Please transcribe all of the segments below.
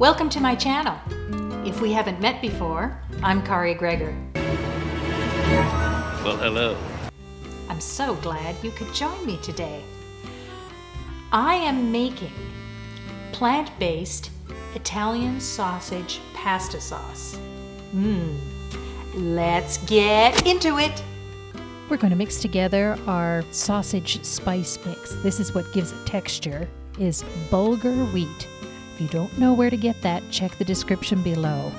Welcome to my channel. If we haven't met before, I'm Kari Gregor. Well, hello. I'm so glad you could join me today. I am making plant-based Italian sausage pasta sauce. Let's get into it. We're going to mix together our sausage spice mix. This is what gives it texture, is Bulgur Wheat. If you don't know where to get that, check the description below.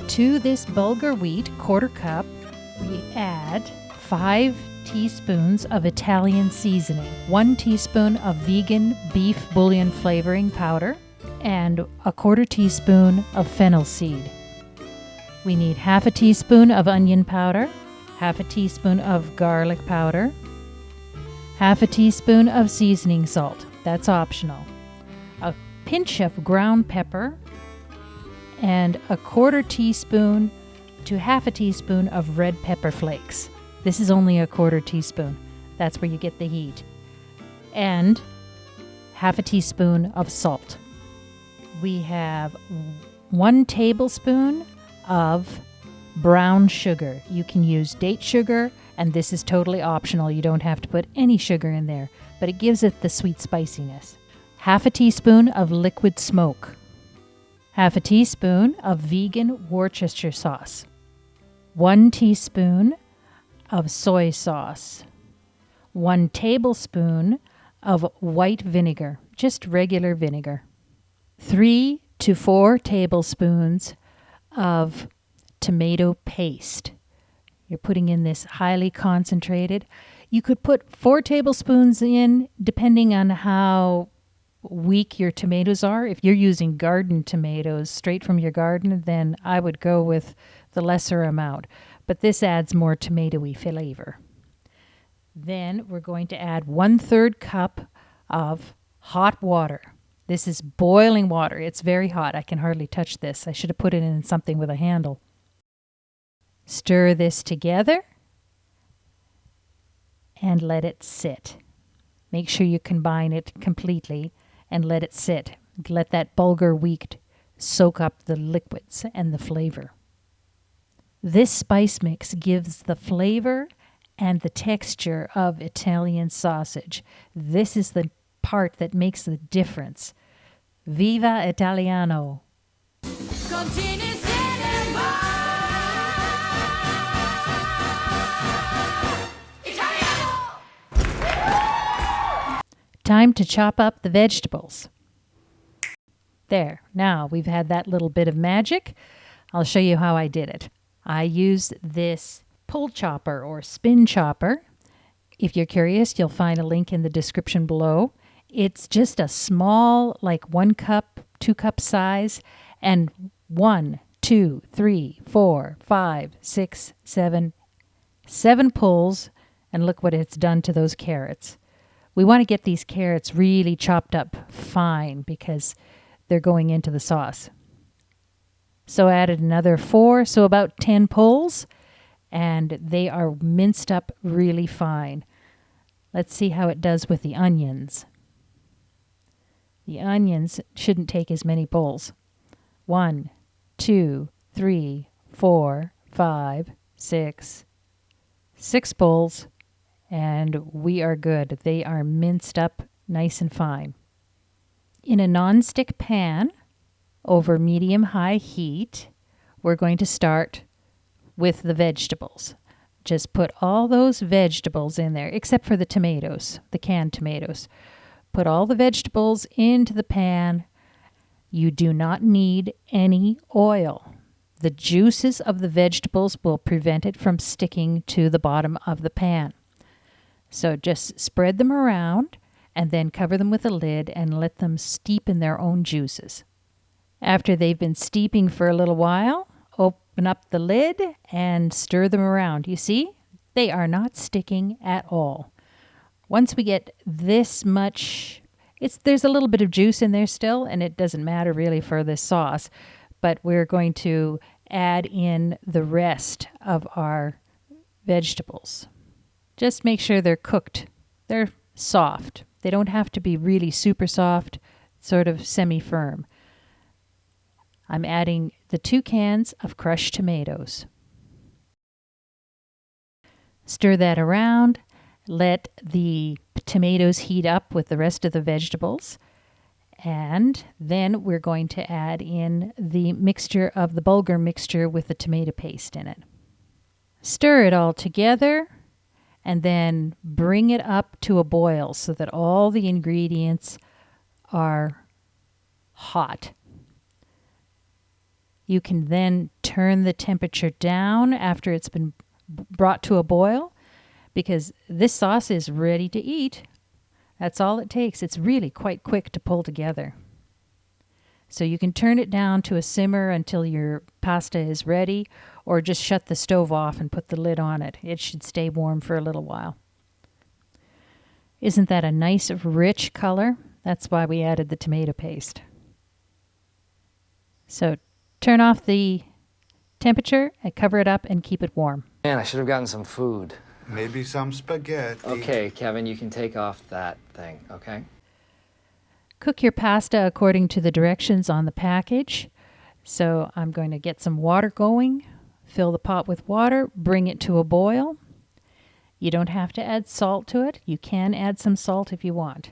To this Bulgur Wheat, quarter cup, we add 5 teaspoons of Italian seasoning, 1 teaspoon of vegan beef bouillon flavoring powder, and a 1/4 teaspoon of fennel seed. We need 1/2 teaspoon of onion powder, 1/2 teaspoon of garlic powder, 1/2 teaspoon of seasoning salt. That's optional. A pinch of ground pepper, and a 1/4 teaspoon to 1/2 teaspoon of red pepper flakes. This is only a 1/4 teaspoon. That's where you get the heat. And 1/2 teaspoon of salt. We have 1 tablespoon of brown sugar. You can use date sugar, and this is totally optional. You don't have to put any sugar in there, but it gives it the sweet spiciness. 1/2 teaspoon of liquid smoke. 1/2 teaspoon of vegan Worcestershire sauce. 1 teaspoon of soy sauce. 1 tablespoon of white vinegar, just regular vinegar. 3 to 4 tablespoons of tomato paste. You're putting in this highly concentrated. You could put 4 tablespoons in depending on how weak your tomatoes are. If you're using garden tomatoes straight from your garden, then I would go with the lesser amount. But this adds more tomatoey flavor. Then we're going to add 1/3 cup of hot water. This is boiling water. It's very hot. I can hardly touch this. I should have put it in something with a handle. Stir this together and let it sit. Make sure you combine it completely and let it sit. Let that Bulgur Wheat soak up the liquids and the flavor. This spice mix gives the flavor and the texture of Italian sausage. This is the part that makes the difference. Viva Italiano! Time to chop up the vegetables. There, now we've had that little bit of magic. I'll show you how I did it. I used this pull chopper or spin chopper. If you're curious, you'll find a link in the description below. It's just a small, like 1 cup, 2 cup size, and 1, 2, 3, 4, 5, 6, 7 pulls, and look what it's done to those carrots. We want to get these carrots really chopped up fine because they're going into the sauce. So I added another 4, so about 10 pulls, and they are minced up really fine. Let's see how it does with the onions. The onions shouldn't take as many pulls. 1, 2, 3, 4, 5, 6. 6 pulls, and we are good. They are minced up nice and fine. In a non-stick pan over medium-high heat, we're going to start with the vegetables. Just put all those vegetables in there, except for the tomatoes, the canned tomatoes. Put all the vegetables into the pan. You do not need any oil. The juices of the vegetables will prevent it from sticking to the bottom of the pan. So just spread them around and then cover them with a lid and let them steep in their own juices. After they've been steeping for a little while, open up the lid and stir them around. You see, they are not sticking at all. Once we get this much, there's a little bit of juice in there still, and it doesn't matter really for this sauce, but we're going to add in the rest of our vegetables. Just make sure they're cooked. They're soft. They don't have to be really super soft, sort of semi-firm. I'm adding the 2 cans of crushed tomatoes. Stir that around. Let the tomatoes heat up with the rest of the vegetables. And then we're going to add in the mixture of the bulgur mixture with the tomato paste in it. Stir it all together and then bring it up to a boil so that all the ingredients are hot. You can then turn the temperature down after it's been brought to a boil, because this sauce is ready to eat. That's all it takes. It's really quite quick to pull together. So you can turn it down to a simmer until your pasta is ready, or just shut the stove off and put the lid on it. It should stay warm for a little while. Isn't that a nice, rich color? That's why we added the tomato paste. So turn off the temperature and cover it up and keep it warm. Man, I should have gotten some food. Maybe some spaghetti. Okay, Kevin, you can take off that thing, okay? Cook your pasta according to the directions on the package. So I'm going to get some water going, fill the pot with water, bring it to a boil. You don't have to add salt to it. You can add some salt if you want.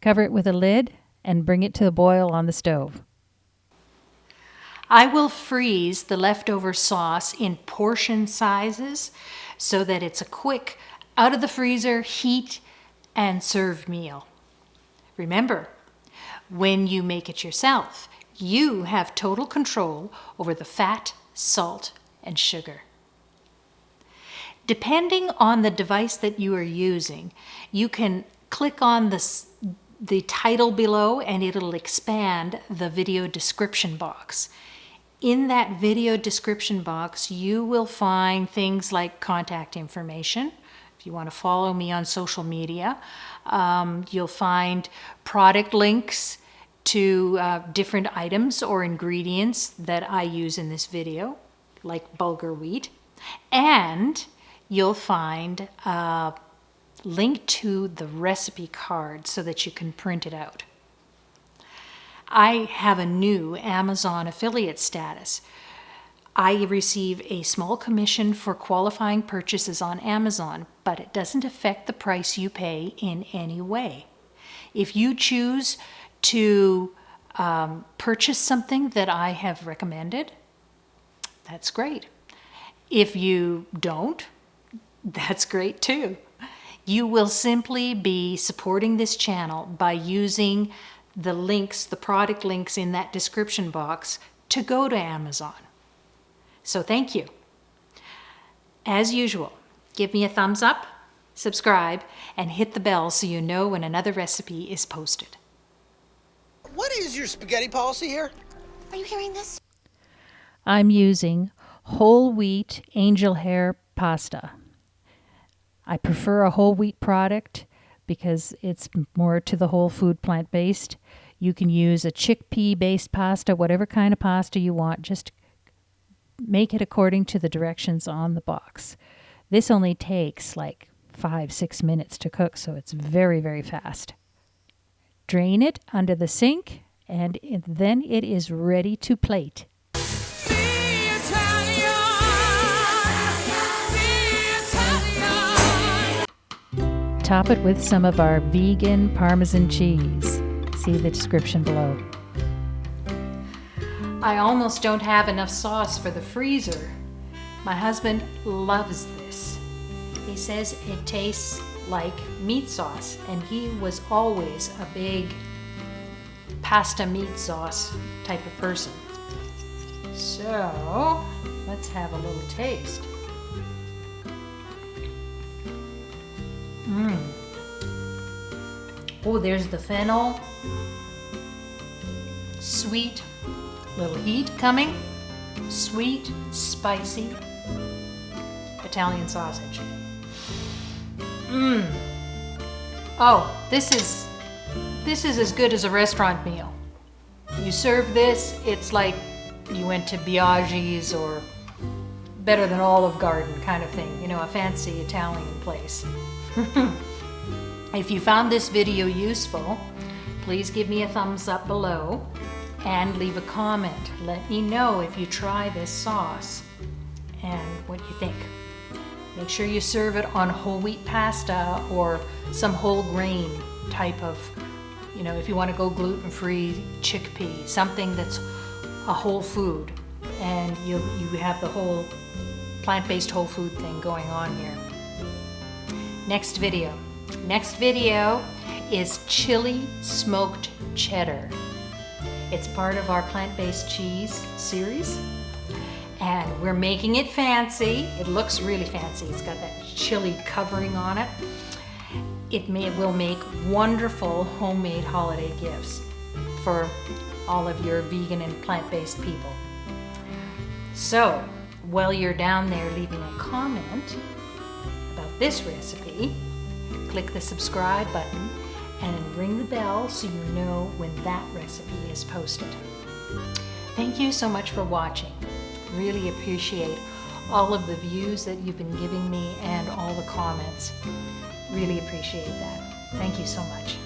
Cover it with a lid and bring it to the boil on the stove. I will freeze the leftover sauce in portion sizes so that it's a quick out of the freezer, heat, and serve meal. Remember, when you make it yourself, you have total control over the fat, salt, and sugar. Depending on the device that you are using, you can click on the title below and it'll expand the video description box. In that video description box, you will find things like contact information. If you want to follow me on social media, you'll find product links to different items or ingredients that I use in this video, like bulgur wheat. And you'll find a link to the recipe card so that you can print it out. I have a new Amazon affiliate status. I receive a small commission for qualifying purchases on Amazon, but it doesn't affect the price you pay in any way. If you choose to purchase something that I have recommended, that's great. If you don't, that's great too. You will simply be supporting this channel by using the links, the product links in that description box to go to Amazon. So thank you. As usual, give me a thumbs up, subscribe, and hit the bell so you know when another recipe is posted. What is your spaghetti policy here? Are you hearing this? I'm using whole wheat angel hair pasta. I prefer a whole wheat product because it's more to the whole food plant-based. You can use a chickpea-based pasta, whatever kind of pasta you want. Just make it according to the directions on the box. This only takes like 5-6 minutes to cook, so it's very, very fast. Drain it under the sink, and then it is ready to plate. Top it with some of our vegan Parmesan cheese. See the description below. I almost don't have enough sauce for the freezer. My husband loves this. He says it tastes like meat sauce, and he was always a big pasta meat sauce type of person. So, let's have a little taste. Oh, there's the fennel. Sweet, little heat coming. Sweet, spicy Italian sausage. Oh, this is as good as a restaurant meal. You serve this, it's like you went to Biaggi's or better than Olive Garden kind of thing, you know, a fancy Italian place. If you found this video useful, please give me a thumbs up below. and leave a comment. Let me know if you try this sauce and what you think. Make sure you serve it on whole wheat pasta or some whole grain type of, if you want to go gluten-free, chickpea, something that's a whole food, and you have the whole plant-based whole food thing going on here. Next video is chili smoked cheddar. It's part of our plant-based cheese series, and we're making it fancy. It looks really fancy. It's got that chili covering on it. It will make wonderful homemade holiday gifts for all of your vegan and plant-based people. So, while you're down there leaving a comment about this recipe, click the subscribe button and ring the bell so you know when that recipe is posted. Thank you so much for watching. Really appreciate all of the views that you've been giving me and all the comments. Really appreciate that. Thank you so much.